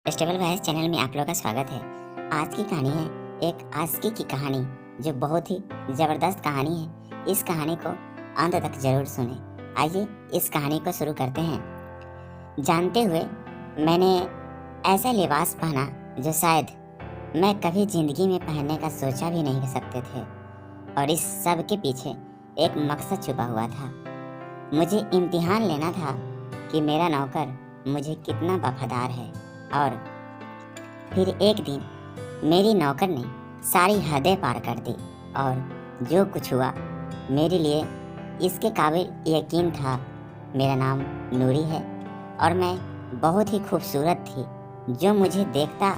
Stable voice channel में आप लोगों का स्वागत है। आज की कहानी है एक आशिकी की कहानी, जो बहुत ही ज़बरदस्त कहानी है। इस कहानी को अंत तक जरूर सुने। आइए इस कहानी को शुरू करते हैं। जानते हुए मैंने ऐसा लिबास पहना जो शायद मैं कभी ज़िंदगी में पहनने का सोचा भी नहीं सकते थे, और इस सब के पीछे एक मकसद छुपा हुआ था। मुझे इम्तिहान लेना था कि मेरा नौकर मुझे कितना वफादार है। और फिर एक दिन मेरी नौकर ने सारी हदें पार कर दी, और जो कुछ हुआ मेरे लिए इसके काबिल यकीन था। मेरा नाम नूरी है और मैं बहुत ही खूबसूरत थी, जो मुझे देखता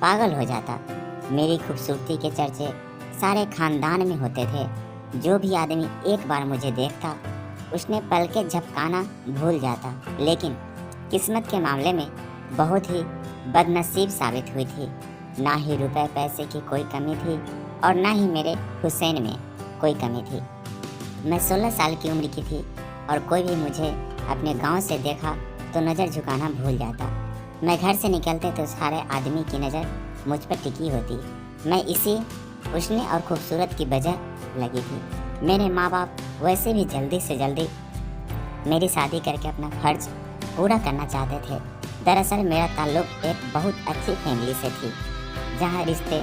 पागल हो जाता। मेरी खूबसूरती के चर्चे सारे खानदान में होते थे। जो भी आदमी एक बार मुझे देखता उसने पलके झपकाना भूल जाता। लेकिन किस्मत के मामले में बहुत ही बदनसीब साबित हुई थी। ना ही रुपए पैसे की कोई कमी थी और ना ही मेरे हुसैन में कोई कमी थी। मैं 16 साल की उम्र की थी और कोई भी मुझे अपने गांव से देखा तो नज़र झुकाना भूल जाता। मैं घर से निकलते तो सारे आदमी की नज़र मुझ पर टिकी होती। मैं इसी हुस्न और खूबसूरत की वजह लगी थी। मेरे माँ बाप वैसे भी जल्दी से जल्दी मेरी शादी करके अपना फर्ज पूरा करना चाहते थे। दरअसल मेरा ताल्लुक एक बहुत अच्छी फैमिली से थी, जहाँ रिश्ते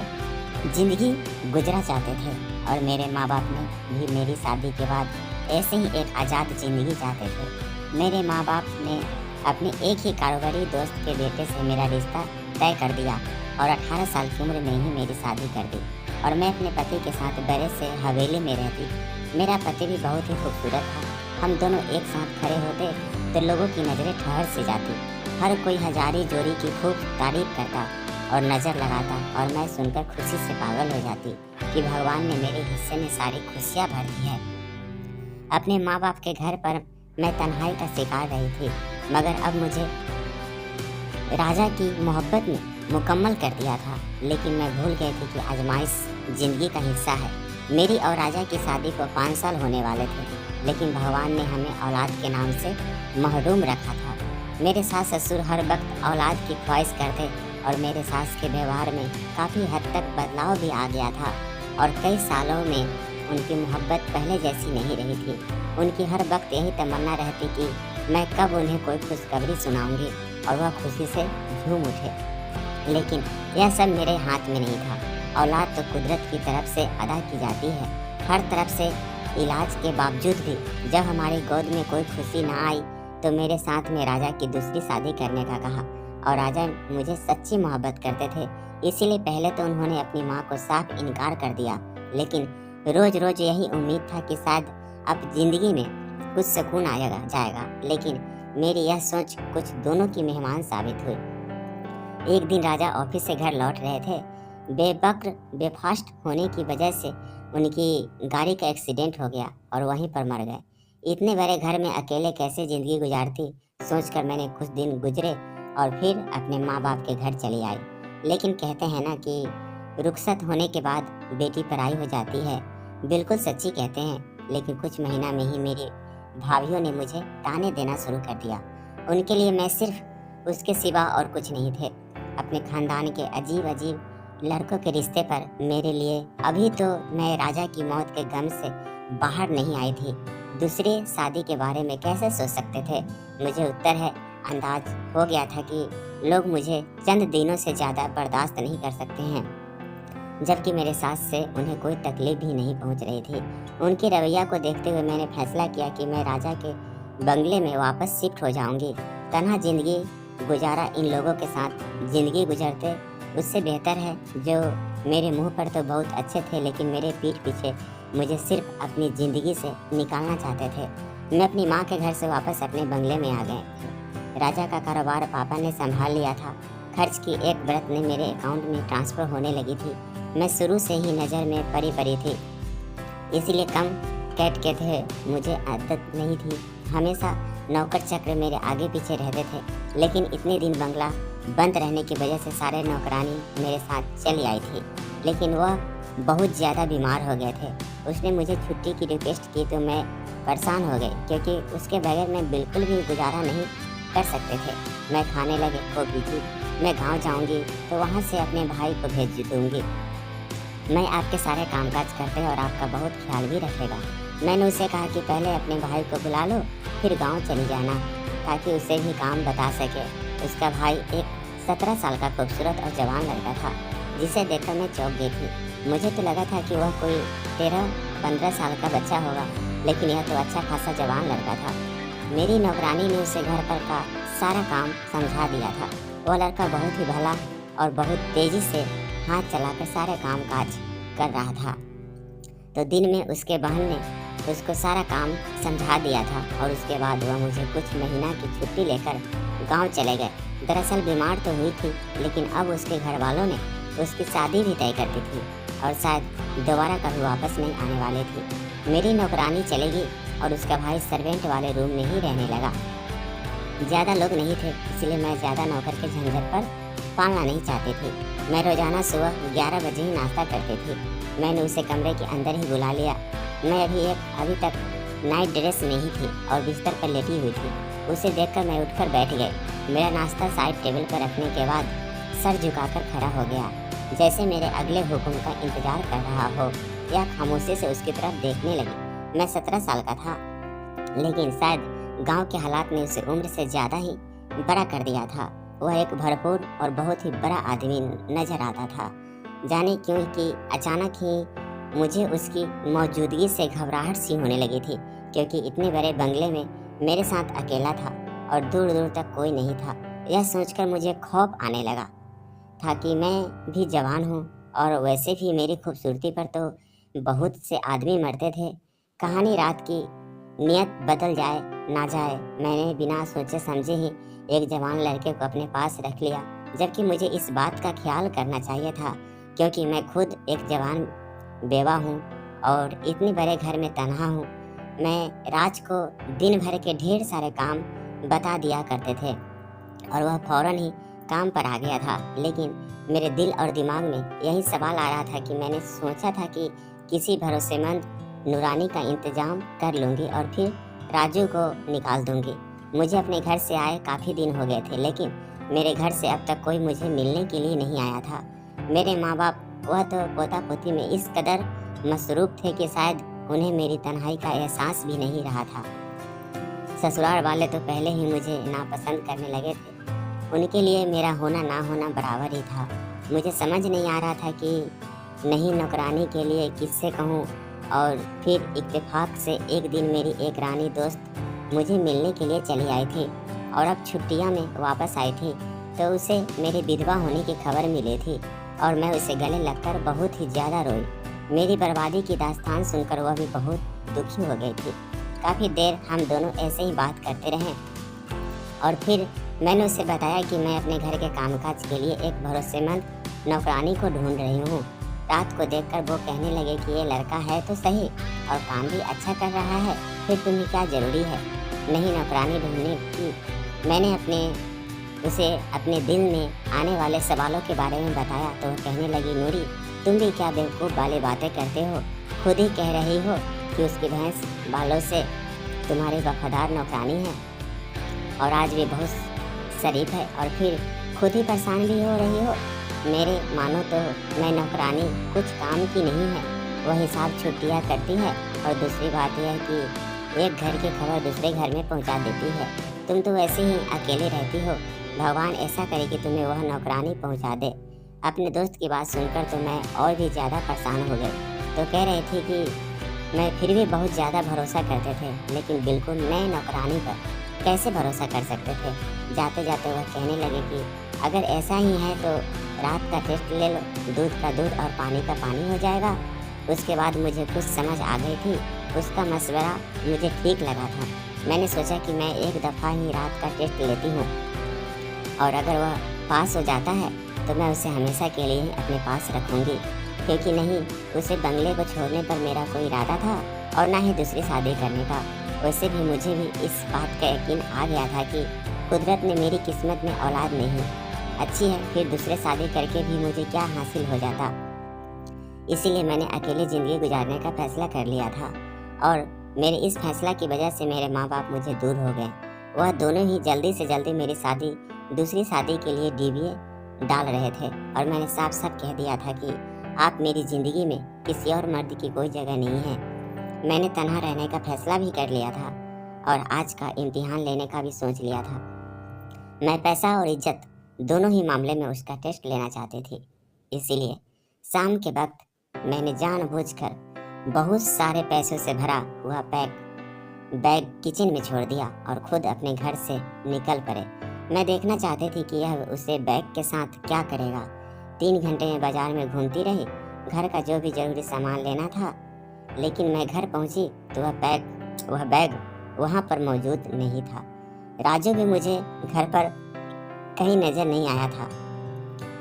ज़िंदगी गुजरा चाहते थे, और मेरे माँ बाप ने भी मेरी शादी के बाद ऐसे ही एक आज़ाद ज़िंदगी चाहते थे। मेरे माँ बाप ने अपने एक ही कारोबारी दोस्त के बेटे से मेरा रिश्ता तय कर दिया और 18 साल की उम्र में ही मेरी शादी कर दी, और मैं अपने पति के साथ बड़े से हवेली में रहती। मेरा पति भी बहुत ही खूबसूरत था। हम दोनों एक साथ खड़े होते तो लोगों की नज़रें ठहर से जाती। हर कोई हजारी जोड़ी की खूब तारीफ करता और नज़र लगाता, और मैं सुनकर खुशी से पागल हो जाती कि भगवान ने मेरे हिस्से में सारी खुशियाँ भर दी है। अपने माँ बाप के घर पर मैं तन्हाई का शिकार रही थी, मगर अब मुझे राजा की मोहब्बत ने मुकम्मल कर दिया था। लेकिन मैं भूल गई थी कि आजमाइश ज़िंदगी का हिस्सा है। मेरी और राजा की शादी को 5 साल होने वाले थे, लेकिन भगवान ने हमें औलाद के नाम से महरूम रखा था। मेरे सास ससुर हर वक्त औलाद की ख्वाहिश करते, और मेरे सास के व्यवहार में काफ़ी हद तक बदलाव भी आ गया था, और कई सालों में उनकी मोहब्बत पहले जैसी नहीं रही थी। उनकी हर वक्त यही तमन्ना रहती कि मैं कब उन्हें कोई खुशखबरी सुनाऊंगी और वह खुशी से झूम उठे। लेकिन यह सब मेरे हाथ में नहीं था। औलाद तो कुदरत की तरफ से अदा की जाती है। हर तरफ से इलाज के बावजूद भी जब हमारी गोद में कोई खुशी ना आई तो मेरे साथ में राजा की दूसरी शादी करने का कहा, और राजा मुझे सच्ची मोहब्बत करते थे। इसीलिए पहले तो उन्होंने अपनी माँ को साफ इनकार कर दिया, लेकिन रोज़ रोज़ यही उम्मीद था कि शायद अब जिंदगी में कुछ सुकून जाएगा। लेकिन मेरी यह सोच कुछ दोनों की मेहमान साबित हुई। एक दिन राजा ऑफिस से घर लौट रहे थे। बेवक्त बेफास्ट होने की वजह से उनकी गाड़ी का एक्सीडेंट हो गया और वहीं पर मर गए। इतने बड़े घर में अकेले कैसे ज़िंदगी गुजारती सोचकर मैंने कुछ दिन गुजरे और फिर अपने माँ बाप के घर चली आई। लेकिन कहते हैं ना कि रुखसत होने के बाद बेटी पराई हो जाती है। बिल्कुल सच्ची कहते हैं। लेकिन कुछ महीना में ही मेरी भाभीियों ने मुझे ताने देना शुरू कर दिया। उनके लिए मैं सिर्फ उसके सिवा और कुछ नहीं थे। अपने खानदान के अजीब अजीब लड़कों के रिश्ते पर मेरे लिए अभी तो मैं राजा की मौत के गम से बाहर नहीं आई थी। दूसरी शादी के बारे में कैसे सोच सकते थे? मुझे उत्तर है अंदाज हो गया था कि लोग मुझे चंद दिनों से ज़्यादा बर्दाश्त नहीं कर सकते हैं, जबकि मेरे सास से उन्हें कोई तकलीफ भी नहीं पहुंच रही थी। उनके रवैया को देखते हुए मैंने फैसला किया कि मैं राजा के बंगले में वापस शिफ्ट हो जाऊंगी। तन्हा जिंदगी गुजारा इन लोगों के साथ ज़िंदगी गुजरते उससे बेहतर है, जो मेरे मुंह पर तो बहुत अच्छे थे लेकिन मेरे पीठ पीछे मुझे सिर्फ अपनी ज़िंदगी से निकालना चाहते थे। मैं अपनी माँ के घर से वापस अपने बंगले में आ गए। राजा का कारोबार पापा ने संभाल लिया था। खर्च की एक बरत ने मेरे अकाउंट में ट्रांसफ़र होने लगी थी। मैं शुरू से ही नज़र में पड़ी थी, इसीलिए कम कैट के थे। मुझे आदत नहीं थी। हमेशा नौकर चक्र मेरे आगे पीछे रहते थे। लेकिन इतने दिन बंगला बंद रहने की वजह से सारे नौकरानी मेरे साथ चली आई थी। लेकिन वह बहुत ज़्यादा बीमार हो गए थे। उसने मुझे छुट्टी की रिक्वेस्ट की तो मैं परेशान हो गई, क्योंकि उसके बगैर मैं बिल्कुल भी गुजारा नहीं कर सकते थे। मैं खाने लगे वो बिजी, मैं गांव जाऊंगी तो वहां से अपने भाई को भेज दूंगी। मैं आपके सारे कामकाज करते और आपका बहुत ख्याल भी रखेगा। मैंने उसे कहा कि पहले अपने भाई को बुला लो, फिर गांव चली जाना, ताकि उसे भी काम बता सके। उसका भाई एक 17 साल का खूबसूरत और जवान लड़का था, जिसे देखकर मैं चौंक गई थी। मुझे तो लगा था कि वह कोई 13-15 साल का बच्चा होगा, लेकिन यह तो अच्छा खासा जवान लड़का था। मेरी नौकरानी ने उसे घर पर का सारा काम समझा दिया था। वह लड़का बहुत ही भला और बहुत तेजी से हाथ चलाकर सारे काम काज कर रहा था। तो दिन में उसके बहन ने उसको सारा काम समझा दिया था और उसके बाद वह मुझे कुछ महीना की छुट्टी लेकर गांव चले गए। दरअसल बीमार तो हुई थी, लेकिन अब उसके घर वालों ने उसकी शादी भी तय कर दी थी और शायद दोबारा कभी वापस नहीं आने वाले थे। मेरी नौकरानी चली गई और उसका भाई सर्वेंट वाले रूम में ही रहने लगा। ज़्यादा लोग नहीं थे, इसलिए मैं ज़्यादा नौकर के झंझट पर पालना नहीं चाहती थी। मैं रोज़ाना सुबह 11 बजे ही नाश्ता करती थी। मैंने उसे कमरे के अंदर ही बुला लिया। मैं अभी तक नाइट ड्रेस में ही थी और बिस्तर पर लेटी हुई थी। उसे देखकर मैं उठकर बैठ गई। मेरा नाश्ता साइड टेबल पर रखने के बाद सर झुकाकर खड़ा हो गया, जैसे मेरे अगले हुक्म का इंतजार कर रहा हो, या खामोशी से उसकी तरफ देखने लगी। मैं 17 साल का था, लेकिन शायद गांव के हालात ने उसे उम्र से ज़्यादा ही बड़ा कर दिया था। वह एक भरपूर और बहुत ही बड़ा आदमी नजर आता था। जाने क्यों कि अचानक ही मुझे उसकी मौजूदगी से घबराहट सी होने लगी थी, क्योंकि इतने बड़े बंगले में मेरे साथ अकेला था और दूर दूर तक कोई नहीं था। यह सोचकर मुझे खौफ आने लगा था कि मैं भी जवान हूँ और वैसे भी मेरी खूबसूरती पर तो बहुत से आदमी मरते थे। कहानी रात की नियत बदल जाए ना जाए, मैंने बिना सोचे समझे ही एक जवान लड़के को अपने पास रख लिया, जबकि मुझे इस बात का ख्याल करना चाहिए था, क्योंकि मैं खुद एक जवान बेवा हूँ और इतने बड़े घर में तन्हा हूँ। मैं राज को दिन भर के ढेर सारे काम बता दिया करते थे और वह फौरन ही काम पर आ गया था। लेकिन मेरे दिल और दिमाग में यही सवाल आ रहा था कि मैंने सोचा था कि किसी भरोसेमंद नूरानी का इंतजाम कर लूँगी और फिर राजू को निकाल दूँगी। मुझे अपने घर से आए काफ़ी दिन हो गए थे, लेकिन मेरे घर से अब तक कोई मुझे मिलने के लिए नहीं आया था। मेरे माँ बाप वह तो पोता पोती में इस कदर मसरूफ़ थे कि शायद उन्हें मेरी तन्हाई का एहसास भी नहीं रहा था। ससुराल वाले तो पहले ही मुझे नापसंद करने लगे थे। उनके लिए मेरा होना ना होना बराबर ही था। मुझे समझ नहीं आ रहा था कि नहीं नौकरानी के लिए किससे कहूँ। और फिर इत्तेफाक से एक दिन मेरी एक रानी दोस्त मुझे मिलने के लिए चली आई थी और अब छुट्टियाँ में वापस आई थी, तो उसे मेरे विधवा होने की खबर मिली थी और मैं उसे गले लगकर बहुत ही ज़्यादा रोई। मेरी बर्बादी की दास्तान सुनकर वह भी बहुत दुखी हो गई थी। काफ़ी देर हम दोनों ऐसे ही बात करते रहे और फिर मैंने उसे बताया कि मैं अपने घर के कामकाज के लिए एक भरोसेमंद नौकरानी को ढूंढ रही हूँ। रात को देखकर वो कहने लगे कि ये लड़का है तो सही और काम भी अच्छा कर रहा है, फिर तुम्हें क्या ज़रूरी है नहीं नौकरानी ढूंढने की। मैंने उसे अपने दिल में आने वाले सवालों के बारे में बताया तो वो कहने लगी, नूरी तुम भी क्या बेवकूफ़ वाली बातें करते हो, खुद ही कह रही हो कि उसकी भैंस बालों से तुम्हारी वफादार नौकरानी है और आज भी बहुत शरीफ है और फिर खुद ही परेशान भी हो रही हो। मेरे मानो तो मैं नौकरानी कुछ काम की नहीं है, वह हिसाब छुट्टियाँ करती है और दूसरी बात यह है कि एक घर की खबर दूसरे घर में पहुंचा देती है। तुम तो वैसे ही अकेले रहती हो, भगवान ऐसा करे कि तुम्हें वह नौकरानी पहुंचा दे। अपने दोस्त की बात सुनकर तो मैं और भी ज़्यादा परेशान हो गई। तो कह रही थी कि मैं फिर भी बहुत ज़्यादा भरोसा करते थे, लेकिन बिल्कुल नए नौकरानी पर कैसे भरोसा कर सकते थे। जाते जाते वह कहने लगे कि अगर ऐसा ही है तो रात का टेस्ट ले लो, दूध का दूध और पानी का पानी हो जाएगा। उसके बाद मुझे कुछ समझ आ गई थी। उसका मशवरा मुझे ठीक लगा था। मैंने सोचा कि मैं एक दफ़ा ही रात का टेस्ट लेती हूँ और अगर वह पास हो जाता है तो मैं उसे हमेशा के लिए अपने पास रखूँगी, क्योंकि नहीं उसे बंगले को छोड़ने पर मेरा कोई इरादा था और ना ही दूसरी शादी करने का। वैसे भी मुझे भी इस बात का यकीन आ गया था कि कुदरत ने मेरी किस्मत में औलाद नहीं अच्छी है, फिर दूसरे शादी करके भी मुझे क्या हासिल हो जाता। इसीलिए मैंने अकेली ज़िंदगी गुजारने का फैसला कर लिया था और मेरे इस फैसला की वजह से मेरे माँ बाप मुझे दूर हो गए। वह दोनों ही जल्दी से जल्दी मेरी शादी दूसरी शादी के लिए डीबीए डाल रहे थे और मैंने साफ साफ कह दिया था कि आप मेरी ज़िंदगी में किसी और मर्द की कोई जगह नहीं है। मैंने तन्हा रहने का फैसला भी कर लिया था और आज का इम्तिहान लेने का भी सोच लिया था। मैं पैसा और इज्जत दोनों ही मामले में उसका टेस्ट लेना चाहती थी। इसीलिए शाम के वक्त मैंने जानबूझकर बहुत सारे पैसों से भरा हुआ बैग किचन में छोड़ दिया और खुद अपने घर से निकल पड़े। मैं देखना चाहती थी कि यह उसे बैग के साथ क्या करेगा। 3 घंटे में बाजार में घूमती रही, घर का जो भी जरूरी सामान लेना था, लेकिन मैं घर पहुंची तो वह बैग वहां पर मौजूद नहीं था। राजू भी मुझे घर पर कहीं नजर नहीं आया था।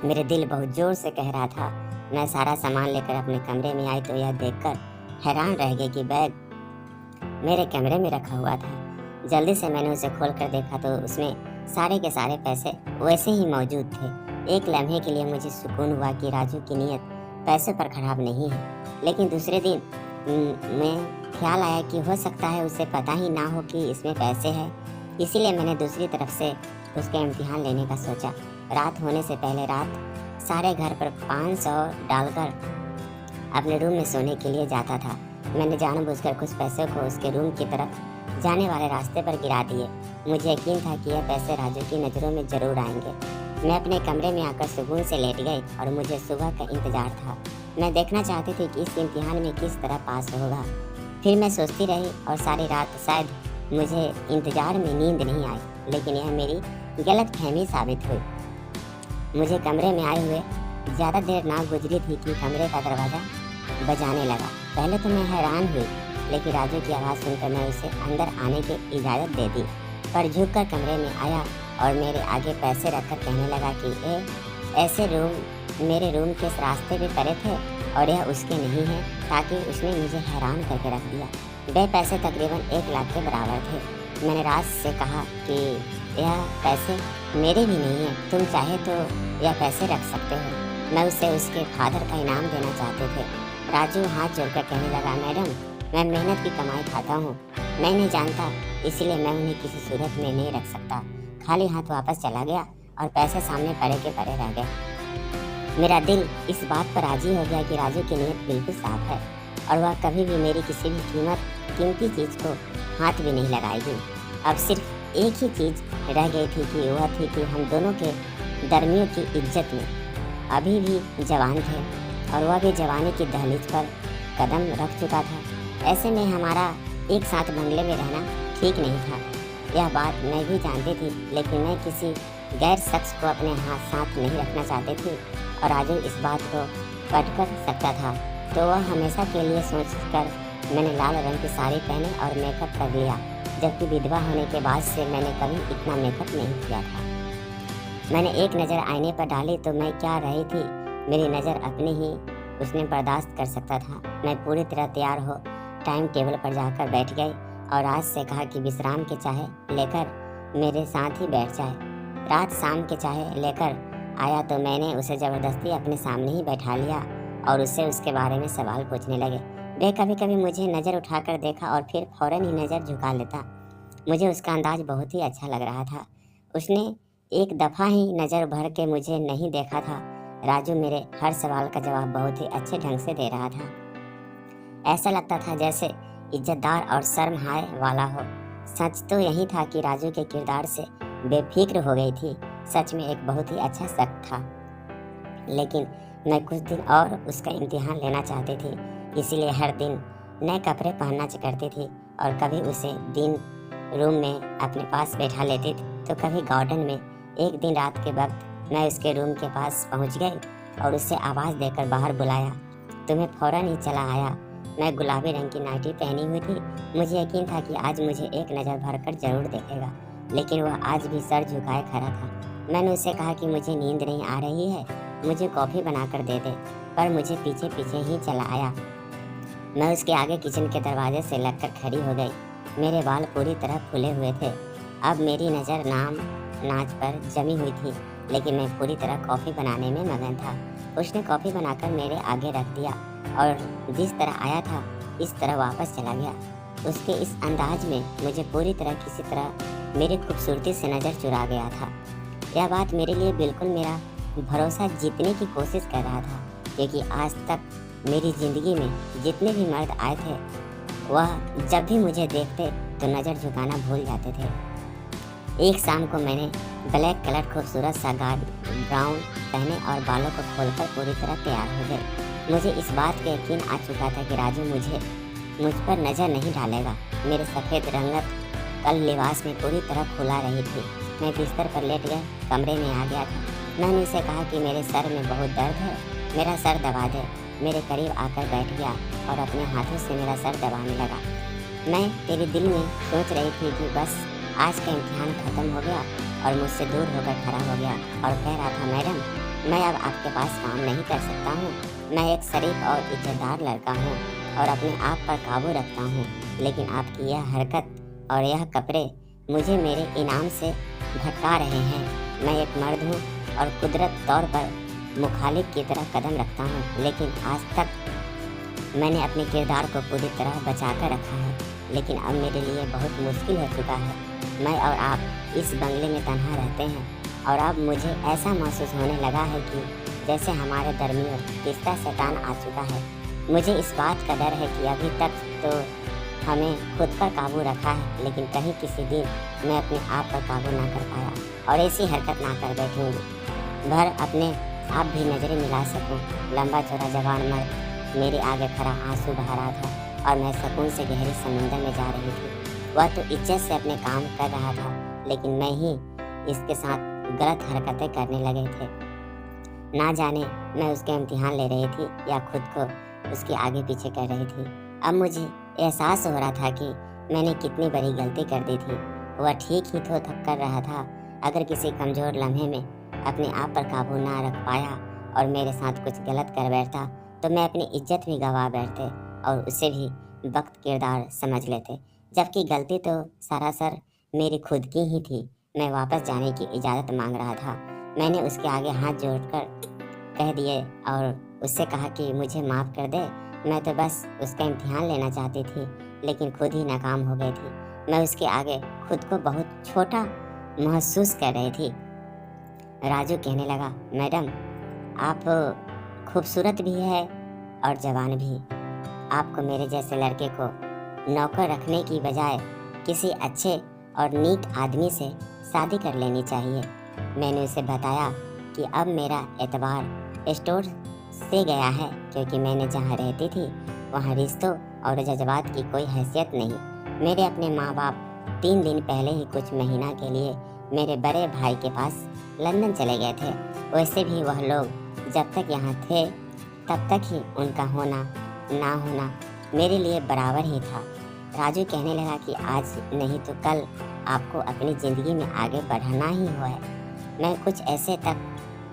मेरे दिल बहुत जोर से कह रहा था। मैं सारा सामान लेकर अपने कमरे में आई तो यह देखकर हैरान रह गई कि बैग मेरे कमरे में रखा हुआ था। जल्दी से मैंने उसे खोल कर देखा तो उसमें सारे के सारे पैसे वैसे ही मौजूद थे। एक लम्हे के लिए मुझे सुकून हुआ कि राजू की नीयत पैसों पर खराब नहीं है। लेकिन दूसरे दिन में ख्याल आया कि हो सकता है उसे पता ही ना हो कि इसमें पैसे हैं। इसीलिए मैंने दूसरी तरफ से उसका इम्तिहान लेने का सोचा। रात होने से पहले रात सारे घर पर 500 डालकर अपने रूम में सोने के लिए जाता था। मैंने जानबूझकर कुछ पैसों को उसके रूम की तरफ जाने वाले रास्ते पर गिरा दिए। मुझे यकीन था कि यह पैसे राजू की नज़रों में जरूर आएंगे। मैं अपने कमरे में आकर सुकून से लेट गई और मुझे सुबह का इंतजार था। मैं देखना चाहती थी कि इस इम्तिहान में किस तरह पास होगा। फिर मैं सोचती रही और सारी रात शायद मुझे इंतजार में नींद नहीं आई, लेकिन यह मेरी गलत फहमी साबित हुई। मुझे कमरे में आए हुए ज़्यादा देर ना गुजरी थी कि कमरे का दरवाज़ा बजाने लगा। पहले तो मैं हैरान हुई, लेकिन राजू की आवाज़ सुनकर मैं उसे अंदर आने की इजाज़त दे दी। पर झुककर कमरे में आया और मेरे आगे पैसे रखकर कहने लगा कि ऐसे रूम मेरे रूम के रास्ते भी पड़े थे और यह उसके नहीं है, ताकि उसने मुझे हैरान करके रख दिया। वे पैसे तकरीबन 1 लाख के बराबर थे। मैंने राज से कहा कि यह पैसे मेरे भी नहीं हैं, तुम चाहे तो यह पैसे रख सकते हो। मैं उसे उसके फादर का इनाम देना चाहते थे। राजू हाथ जोड़कर कहने लगा, मैडम मैं मेहनत की कमाई खाता हूँ, मैं नहीं जानता, इसलिए मैं उन्हें किसी सूरत में नहीं रख सकता। खाली हाथ वापस चला गया और पैसे सामने पड़े के पड़े रह गए। मेरा दिल इस बात पर राजी हो गया कि राजू की नीयत बिल्कुल साफ है और वह कभी भी मेरी किसी भी कीमती चीज़ को हाथ भी नहीं लगाएगी। अब सिर्फ एक ही चीज़ रह गई थी कि वह थी कि हम दोनों के दरमियों की इज्जत में अभी भी जवान थे और वह भी जवानी की दहलीज पर कदम रख चुका था। ऐसे में हमारा एक साथ बंगले में रहना ठीक नहीं था। यह बात मैं भी जानती थी, लेकिन मैं किसी गैर शख्स को अपने साथ नहीं रखना चाहती थी और राजू इस बात को कट कर सकता था। तो वह हमेशा के लिए सोचकर मैंने लाल रंग की साड़ी पहने और मेकअप कर लिया, जबकि विधवा होने के बाद से मैंने कभी इतना मेकअप नहीं किया था। मैंने एक नज़र आईने पर डाली तो मैं क्या रही थी, मेरी नज़र अपनी ही उसने बर्दाश्त कर सकता था। मैं पूरी तरह तैयार हो टाइम टेबल पर जाकर बैठ गई और रात से कहा कि विश्राम के चाय लेकर मेरे साथ ही बैठ जाए। रात शाम के चाय लेकर आया तो मैंने उसे ज़बरदस्ती अपने सामने ही बैठा लिया और उससे उसके बारे में सवाल पूछने लगे। वे कभी कभी मुझे नज़र उठाकर देखा और फिर फ़ौरन ही नज़र झुका लेता। मुझे उसका अंदाज़ बहुत ही अच्छा लग रहा था। उसने एक दफ़ा ही नज़र भर के मुझे नहीं देखा था। राजू मेरे हर सवाल का जवाब बहुत ही अच्छे ढंग से दे रहा था। ऐसा लगता था जैसे इज्जतदार और शर्महाय वाला हो। सच तो यही था कि राजू के किरदार से बेफिक्र हो गई थी। सच में एक बहुत ही अच्छा शख्स था, लेकिन मैं कुछ दिन और उसका इम्तिहान लेना चाहती थी। इसीलिए हर दिन नए कपड़े पहनना करती थी और कभी उसे दिन रूम में अपने पास बैठा लेती तो कभी गार्डन में। एक दिन रात के वक्त मैं उसके रूम के पास पहुंच गई और उससे आवाज़ देकर बाहर बुलाया तो मैं फ़ौरन ही चला आया। मैं गुलाबी रंग की नाइटी पहनी हुई थी। मुझे यकीन था कि आज मुझे एक नज़र भरकर जरूर देखेगा, लेकिन वह आज भी सर झुकाए खड़ा था। मैंने उससे कहा कि मुझे नींद नहीं आ रही है, मुझे कॉफ़ी बनाकर दे दे, पर मुझे पीछे पीछे ही चला आया। मैं उसके आगे किचन के दरवाजे से लगकर खड़ी हो गई। मेरे बाल पूरी तरह फूले हुए थे। अब मेरी नज़र नाच पर जमी हुई थी, लेकिन मैं पूरी तरह कॉफ़ी बनाने में मगन था। उसने कॉफ़ी बनाकर मेरे आगे रख दिया और जिस तरह आया था इस तरह वापस चला गया। उसके इस अंदाज में मुझे पूरी तरह किसी तरह मेरी खूबसूरती से नज़र चुरा गया था। यह बात मेरे लिए बिल्कुल मेरा भरोसा जीतने की कोशिश कर रहा था, क्योंकि आज तक मेरी ज़िंदगी में जितने भी मर्द आए थे वह जब भी मुझे देखते तो नज़र झुकाना भूल जाते थे। एक शाम को मैंने ब्लैक कलर खूबसूरत सा गाउन पहने और बालों को खोलकर पूरी तरह तैयार हो गए। मुझे इस बात का यकीन आ चुका था कि राजू मुझ पर नज़र नहीं डालेगा। मेरे सफ़ेद रंगत कल लिबास में पूरी तरह खुला रही थी। मैं बिस्तर पर लेट गया कमरे में आ गया था। मैंने उसे कहा कि मेरे सर में बहुत दर्द है, मेरा सर दबा दे। मेरे करीब आकर बैठ गया और अपने हाथों से मेरा सर दबाने लगा। मैं तेरे दिल में सोच रही थी कि बस आज का इम्तिहान ख़त्म हो गया और मुझसे दूर होकर खड़ा हो गया और कह रहा था, मैडम मैं अब आपके पास काम नहीं कर सकता हूँ। मैं एक शरीफ और इज्जतदार लड़का हूँ और अपने आप पर काबू रखता हूँ, लेकिन आपकी यह हरकत और यह कपड़े मुझे मेरे इनाम से भटका रहे हैं। मैं एक मर्द हूँ और कुदरत तौर पर मुखालिफ की तरह कदम रखता हूँ, लेकिन आज तक मैंने अपने किरदार को पूरी तरह बचा कर रखा है। लेकिन अब मेरे लिए बहुत मुश्किल हो चुका है। मैं और आप इस बंगले में तन्हा रहते हैं और अब मुझे ऐसा महसूस होने लगा है कि जैसे हमारे दरमियान रिश्ता शैतान आ चुका है। मुझे इस बात का डर है कि अभी तक तो हमें खुद पर काबू रखा है, लेकिन कहीं किसी दिन मैं अपने आप पर काबू ना कर पाया और ऐसी हरकत ना कर बैठूंगी भर अपने आप भी नज़रें मिला सकूं। लंबा चौड़ा जवान मर्द मेरे आगे खड़ा आंसू बहा रहा था और मैं सुकून से गहरे समुंदर में जा रही थी। वह तो इज्जत से अपने काम कर रहा था, लेकिन मैं ही इसके साथ गलत हरकतें करने लगे थे। ना जाने मैं उसके इम्तिहान ले रही थी या खुद को उसके आगे पीछे कर रही थी। अब मुझे एहसास हो रहा था कि मैंने कितनी बड़ी गलती कर दी थी। वह ठीक ही तो कर रहा था। अगर किसी कमज़ोर लम्हे में अपने आप पर काबू ना रख पाया और मेरे साथ कुछ गलत कर बैठता तो मैं अपनी इज्जत भी गंवा बैठते और उसे भी वक्त किरदार समझ लेते, जबकि गलती तो सरासर मेरी खुद की ही थी। मैं वापस जाने की इजाज़त मांग रहा था। मैंने उसके आगे हाथ जोड़कर कह दिए और उससे कहा कि मुझे माफ़ कर दे। मैं तो बस उसका इम्तिहान लेना चाहती थी, लेकिन खुद ही नाकाम हो गई थी। मैं उसके आगे खुद को बहुत छोटा महसूस कर रही थी। राजू कहने लगा, मैडम आप खूबसूरत भी है और जवान भी। आपको मेरे जैसे लड़के को नौकर रखने की बजाय किसी अच्छे और नीक आदमी से शादी कर लेनी चाहिए। मैंने उसे बताया कि अब मेरा एतबार स्टोर से गया है, क्योंकि मैंने जहाँ रहती थी वहाँ रिश्तों और जज्बात की कोई हैसियत नहीं। मेरे अपने माँ बाप 3 दिन पहले ही कुछ महीना के लिए मेरे बड़े भाई के पास लंदन चले गए थे। वैसे भी वह लोग जब तक यहाँ थे तब तक ही उनका होना ना होना मेरे लिए बराबर ही था। राजू कहने लगा कि आज नहीं तो कल आपको अपनी ज़िंदगी में आगे बढ़ाना ही हुआ है। मैं कुछ ऐसे तक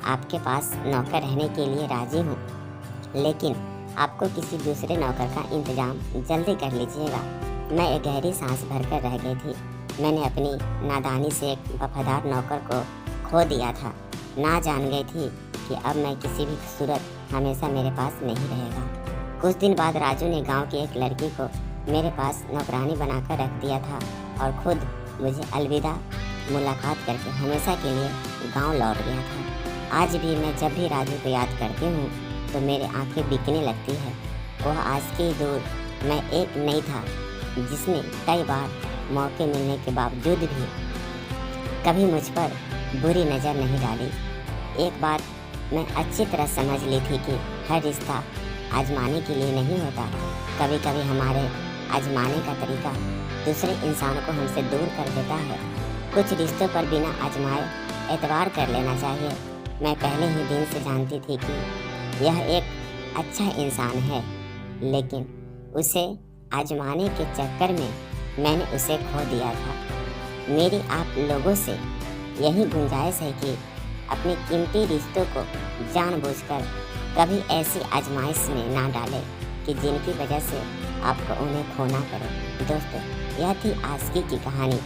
आपके पास नौकर रहने के लिए राज़ी हूँ, लेकिन आपको किसी दूसरे नौकर का इंतज़ाम जल्दी कर लीजिएगा। मैं एक गहरी सांस भरकर रह गई थी। मैंने अपनी नादानी से एक वफादार नौकर को खो दिया था। ना जान गई थी कि अब मैं किसी भी सूरत हमेशा मेरे पास नहीं रहेगा। कुछ दिन बाद राजू ने गांव की एक लड़की को मेरे पास नौकरानी बनाकर रख दिया था और खुद मुझे अलविदा मुलाकात करके हमेशा के लिए गांव लौट गया था। आज भी मैं जब भी राजू को याद करती हूँ तो मेरी आंखें बिकने लगती है। वह आज की दूर मैं एक नहीं था जिसने कई बार मौके मिलने के बावजूद भी कभी मुझ पर बुरी नज़र नहीं डाली। एक बात मैं अच्छी तरह समझ ली थी कि हर रिश्ता आजमाने के लिए नहीं होता। कभी कभी हमारे आजमाने का तरीका दूसरे इंसान को हमसे दूर कर देता है। कुछ रिश्तों पर बिना आजमाए एतबार कर लेना चाहिए। मैं पहले ही दिन से जानती थी कि यह एक अच्छा इंसान है, लेकिन उसे आजमाने के चक्कर में मैंने उसे खो दिया था। मेरी आप लोगों से यही गुंजाइश है कि अपने कीमती रिश्तों को जानबूझकर कभी ऐसी आजमाइश में ना डालें कि जिनकी वजह से आपको उन्हें खोना पड़े। दोस्तों, यह थी आशिकी की कहानी।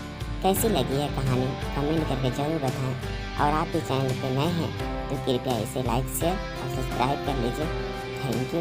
कैसी लगी है कहानी कमेंट करके ज़रूर बताएं और आप भी चैनल पे नए हैं तो कृपया इसे लाइक शेयर और सब्सक्राइब कर लीजिए। Thank you.